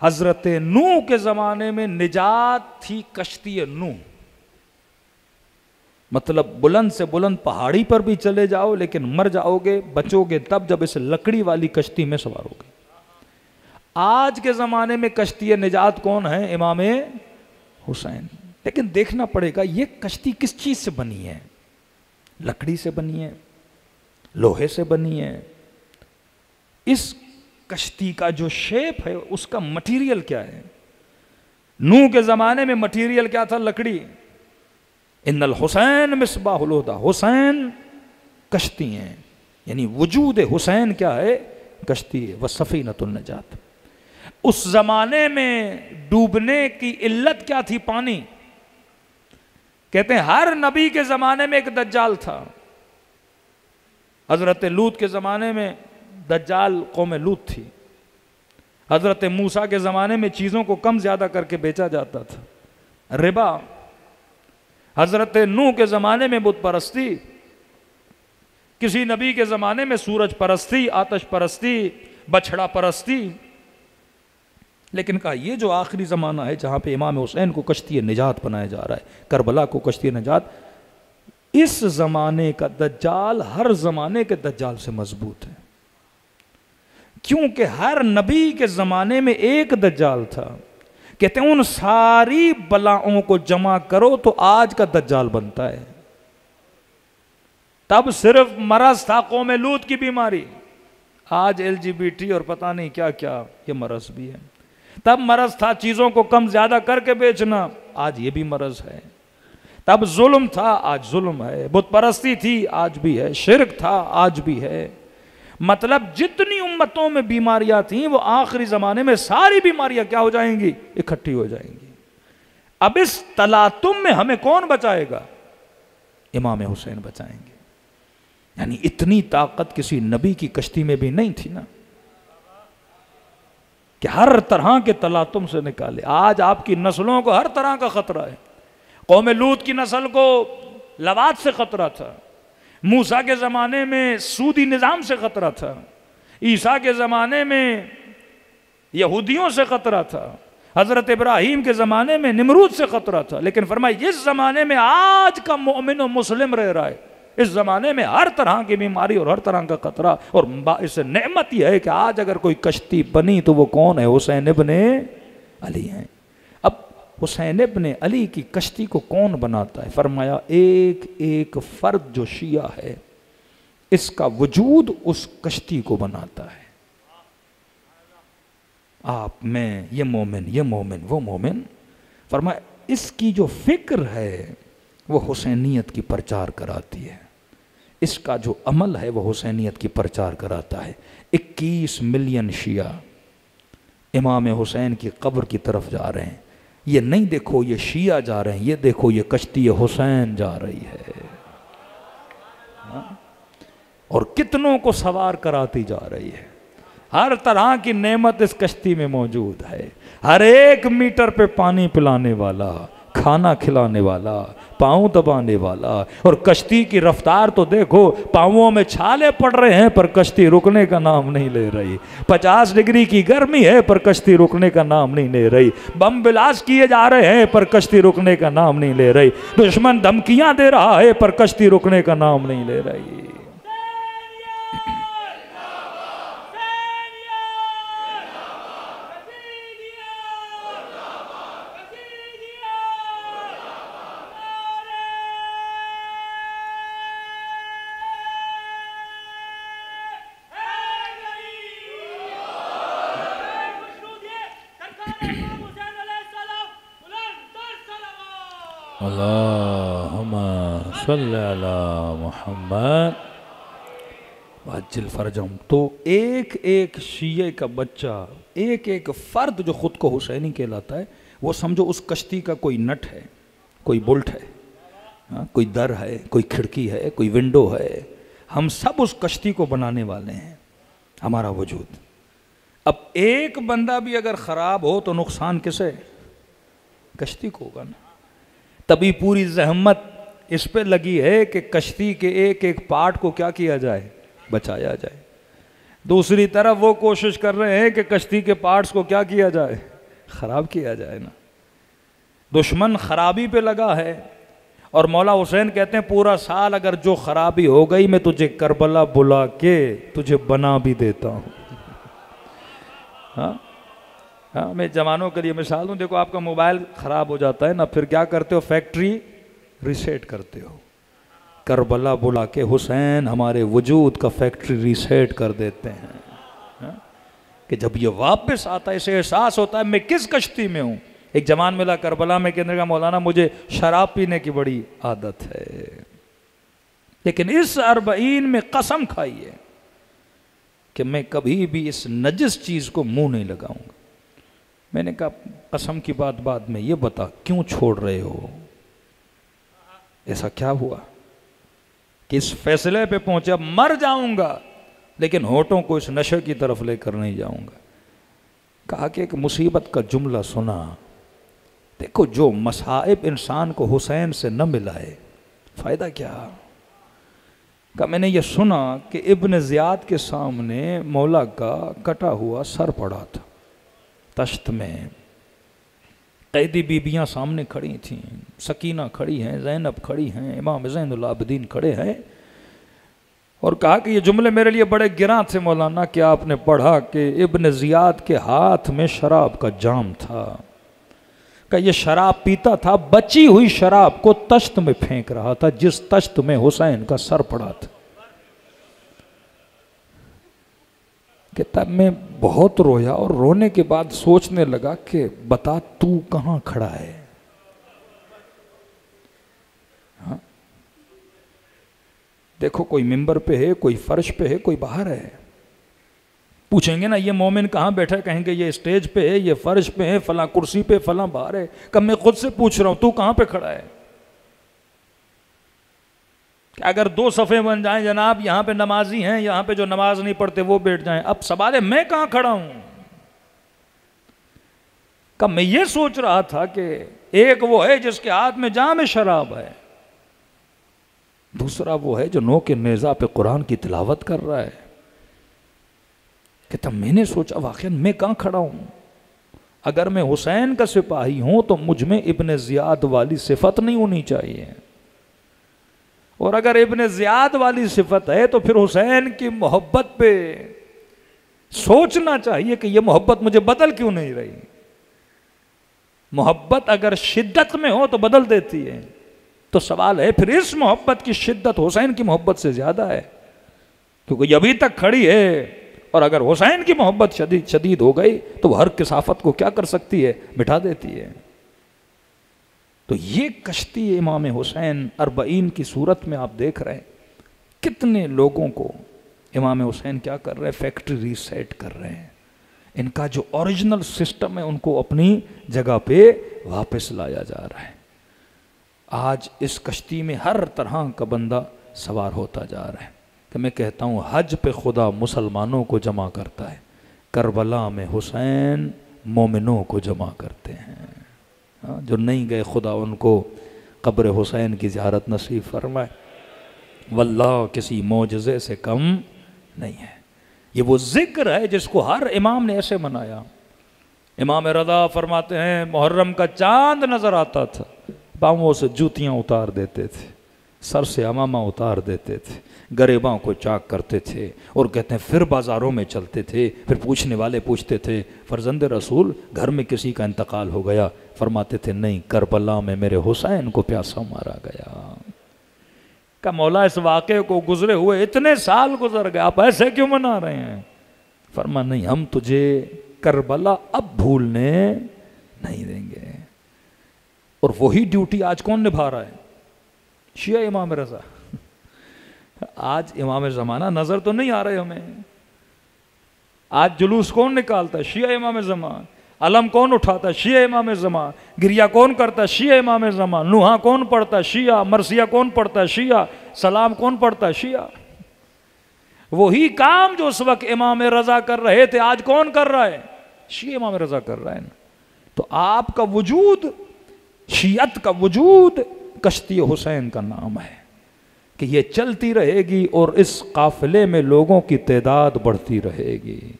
हजरत नूह के ज़माने में निजात थी कश्ती नूह। मतलब बुलंद से बुलंद पहाड़ी पर भी चले जाओ लेकिन मर जाओगे, बचोगे तब जब इस लकड़ी वाली कश्ती में सवार होगे। आज के ज़माने में कश्ती निजात कौन है? इमाम हुसैन। लेकिन देखना पड़ेगा ये कश्ती किस चीज़ से बनी है? लकड़ी से बनी है, लोहे से बनी है? इस कश्ती का जो शेप है उसका मटेरियल क्या है? नूह के ज़माने में मटेरियल क्या था? लकड़ी। इन्नल हुसैन मिसबाहुल हुदा, हुसैन कश्ती हैं, यानी वजूद हुसैन क्या है? कश्ती है। व सफीनतुन नजात। उस जमाने में डूबने की इल्लत क्या थी? पानी। कहते हैं हर नबी के जमाने में एक दज्जाल था। हजरत लूत के जमाने में दज्जाल कौम लूत थी। हजरत मूसा के जमाने में चीजों को कम ज्यादा करके बेचा जाता था, रिबा। हजरत नूह के ज़माने में बुत परस्ती, किसी नबी के ज़माने में सूरज परस्ती, आतश परस्ती, बछड़ा परस्ती। लेकिन कहा ये जो आखिरी ज़माना है जहाँ पे इमाम हुसैन को कश्ती निजात बनाया जा रहा है, करबला को कश्ती निजात, इस ज़माने का दज्जाल हर ज़माने के दज्जाल से मजबूत है। क्योंकि हर नबी के ज़माने में एक दज्जाल था। कहते हैं उन सारी बलाओं को जमा करो तो आज का दज्जाल बनता है। तब सिर्फ मरज था कौम लूत की बीमारी, आज LGBT और पता नहीं क्या क्या ये मरज भी है। तब मरज था चीजों को कम ज्यादा करके बेचना, आज ये भी मरज है। तब जुल्म था, आज जुल्म है। बुत परस्ती थी, आज भी है। शिरक था, आज भी है। मतलब जितनी उम्मतों में बीमारियां थीं वो आखिरी जमाने में सारी बीमारियां क्या हो जाएंगी? इकट्ठी हो जाएंगी। अब इस तलातुम में हमें कौन बचाएगा? इमाम हुसैन बचाएंगे। यानी इतनी ताकत किसी नबी की कश्ती में भी नहीं थी ना, कि हर तरह के तलातुम से निकाले। आज आपकी नस्लों को हर तरह का खतरा है। कौम लूत की नस्ल को लवात से खतरा था, मूसा के ज़माने में सूदी निज़ाम से ख़तरा था, ईसा के ज़माने में यहूदियों से ख़तरा था, हज़रत इब्राहीम के ज़माने में निमरूद से ख़तरा था। लेकिन फरमाया इस ज़माने में आज का मोमिन और मुस्लिम रह रहा है, इस ज़माने में हर तरह की बीमारी और हर तरह का ख़तरा। और इस नेमत यह है कि आज अगर कोई कश्ती बनी तो वो कौन है? हुसैन इब्ने अली हैं। अब हुसैन इब्ने अली की कश्ती को कौन बनाता है? फरमाया एक एक फर्द जो शिया है इसका वजूद उस कश्ती को बनाता है। आप, मैं, ये मोमिन, वो मोमिन। फरमाया इसकी जो फिक्र है वो हुसैनियत की प्रचार कराती है, इसका जो अमल है वो हुसैनियत की प्रचार कराता है। 21 मिलियन शिया इमाम हुसैन की कब्र की तरफ जा रहे हैं। ये नहीं देखो ये शिया जा रहे हैं, ये देखो ये कश्ती हुसैन जा रही है। और कितनों को सवार कराती जा रही है। हर तरह की नेमत इस कश्ती में मौजूद है। हर एक मीटर पे पानी पिलाने वाला, खाना खिलाने वाला, पाँव दबाने वाला। और कश्ती की रफ्तार तो देखो, पाँवों में छाले पड़ रहे हैं पर कश्ती रुकने का नाम नहीं ले रही। 50 डिग्री की गर्मी है पर कश्ती रुकने का नाम नहीं ले रही। बम ब्लास्ट किए जा रहे हैं पर कश्ती रुकने का नाम नहीं ले रही। दुश्मन धमकियां दे रहा है पर कश्ती रुकने का नाम नहीं ले रही। अल्लाहुम्मा सल्ली अला मुहम्मद वअज्जिल फरजहुम। तो एक एक शिये का बच्चा, एक एक फ़र्द जो ख़ुद को हुसैनी कहलाता है, वो समझो उस कश्ती का कोई नट है, कोई बोल्ट है, कोई दर है, कोई खिड़की है, कोई विंडो है। हम सब उस कश्ती को बनाने वाले हैं, हमारा वजूद। अब एक बंदा भी अगर ख़राब हो तो नुकसान किसे? कश्ती को होगा ना। तभी पूरी जहमत इस पे लगी है कि कश्ती के एक एक पार्ट को क्या किया जाए? बचाया जाए। दूसरी तरफ वो कोशिश कर रहे हैं कि कश्ती के पार्ट्स को क्या किया जाए, खराब किया जाए ना। दुश्मन खराबी पे लगा है और मौला हुसैन कहते हैं पूरा साल अगर जो खराबी हो गई मैं तुझे करबला बुला के तुझे बना भी देता हूँ। हाँ हाँ, मैं जवानों के लिए मिसाल दूँ, देखो आपका मोबाइल ख़राब हो जाता है ना, फिर क्या करते हो, फैक्ट्री रीसेट करते हो। करबला बुला के हुसैन हमारे वजूद का फैक्ट्री रीसेट कर देते हैं। हाँ? कि जब ये वापस आता है इसे एहसास होता है मैं किस कश्ती में हूँ। एक जवान मिला करबला में, कहने का मौलाना मुझे शराब पीने की बड़ी आदत है, लेकिन इस 40 में कसम खाई है कि मैं कभी भी इस नजिस चीज़ को मुंह नहीं लगाऊंगा। मैंने कहा कसम की बात बाद में ये बता क्यों छोड़ रहे हो, ऐसा क्या हुआ कि इस फैसले पे पहुंचा मर जाऊंगा लेकिन होठों को इस नशे की तरफ लेकर नहीं जाऊंगा। कहा कि एक मुसीबत का जुमला सुना, देखो जो मसाइब इंसान को हुसैन से न मिलाए फायदा क्या। का मैंने ये सुना कि इब्न ज़ियाद के सामने मौला का कटा हुआ सर पड़ा था तश्त में, कैदी बीबियाँ सामने खड़ी थीं, सकीना खड़ी हैं, ज़ैनब खड़ी हैं, इमाम ज़ैनुल आबिदीन खड़े हैं, और कहा कि ये जुमले मेरे लिए बड़े गिरां थे मौलाना कि आपने पढ़ा कि इब्न ज़ियाद के हाथ में शराब का जाम था, कि ये शराब पीता था, बची हुई शराब को तश्त में फेंक रहा था जिस तश्त में हुसैन का सर पड़ा था। कि तब मैं बहुत रोया और रोने के बाद सोचने लगा कि बता तू कहाँ खड़ा है। हाँ? देखो कोई मिंबर पे है, कोई फर्श पे है, कोई बाहर है। पूछेंगे ना ये मोमिन कहाँ बैठा है, कहेंगे ये स्टेज पे है, ये फर्श पे है, फला कुर्सी पे, फला बाहर है। कब मैं खुद से पूछ रहा हूं तू कहाँ पे खड़ा है। कि अगर 2 सफ़े बन जाएं जनाब, यहाँ पे नमाजी हैं, यहाँ पे जो नमाज नहीं पढ़ते वो बैठ जाएं, अब सवाल है मैं कहाँ खड़ा हूं। कब मैं ये सोच रहा था कि एक वो है जिसके हाथ में जाम शराब है, दूसरा वो है जो नो के नेज़ा पे कुरान की तिलावत कर रहा है। कि तब मैंने सोचा वाकई मैं कहाँ खड़ा हूँ। अगर मैं हुसैन का सिपाही हूँ तो मुझ में इब्न ज़ियाद वाली सिफत नहीं होनी चाहिए, और अगर इब्न ज़ियाद वाली सिफत है तो फिर हुसैन की मोहब्बत पे सोचना चाहिए कि यह मोहब्बत मुझे बदल क्यों नहीं रही। मोहब्बत अगर शिद्दत में हो तो बदल देती है, तो सवाल है फिर इस मोहब्बत की शिद्दत हुसैन की मोहब्बत से ज़्यादा है, क्योंकि अभी तक खड़ी है, और अगर हुसैन की मोहब्बत शदीद हो गई तो वह हर किसाफत को क्या कर सकती है, मिटा देती है। तो ये कश्ती इमाम हुसैन 40 की सूरत में आप देख रहे हैं कितने लोगों को इमाम हुसैन क्या कर रहे हैं, फैक्ट्री रीसेट कर रहे हैं। इनका जो ओरिजिनल सिस्टम है उनको अपनी जगह पे वापस लाया जा रहा है। आज इस कश्ती में हर तरह का बंदा सवार होता जा रहा है। कि मैं कहता हूँ हज पे खुदा मुसलमानों को जमा करता है, करबला में हुसैन मोमिनों को जमा करते हैं। जो नहीं गए खुदा उनको कब्र हुसैन की ज़ियारत नसीब फरमाए। वल्लाह किसी मौजज़े से कम नहीं है। ये वो ज़िक्र है जिसको हर इमाम ने ऐसे मनाया। इमाम रज़ा फरमाते हैं मुहर्रम का चांद नज़र आता था, पाँवों से जूतियाँ उतार देते थे, सर से अमामा उतार देते थे, गरेबां को चाक करते थे, और कहते हैं फिर बाज़ारों में चलते थे। फिर पूछने वाले पूछते थे फर्जंद रसूल घर में किसी का इंतकाल हो गया, फरमाते थे नहीं, करबला में मेरे हुसैन को प्यासा मारा गया। का मौला इस वाक़े को गुजरे हुए इतने साल गुजर गए, आप ऐसे क्यों मना रहे हैं। फरमा नहीं, हम तुझे करबला अब भूलने नहीं देंगे। और वही ड्यूटी आज कौन निभा रहा है, शिया इमाम रज़ा। आज इमाम ज़माना नज़र तो नहीं आ रहे हमें। आज जुलूस कौन निकालता है, शिया इमाम ज़मान। अलम कौन उठाता है, शिया इमाम ज़मान। गिरिया कौन करता है, शिया इमाम ज़मान। नुहा कौन पढ़ता है, शिया। मरसिया कौन पढ़ता है, शिया। सलाम कौन पढ़ता है, शिया। वही काम जो उस वक्त इमाम रज़ा कर रहे थे आज कौन कर रहा है, शिया इमाम रज़ा कर रहा है। तो आपका वजूद, शियत का वजूद कश्ती हुसैन का नाम है कि ये चलती रहेगी और इस काफिले में लोगों की तादाद बढ़ती रहेगी।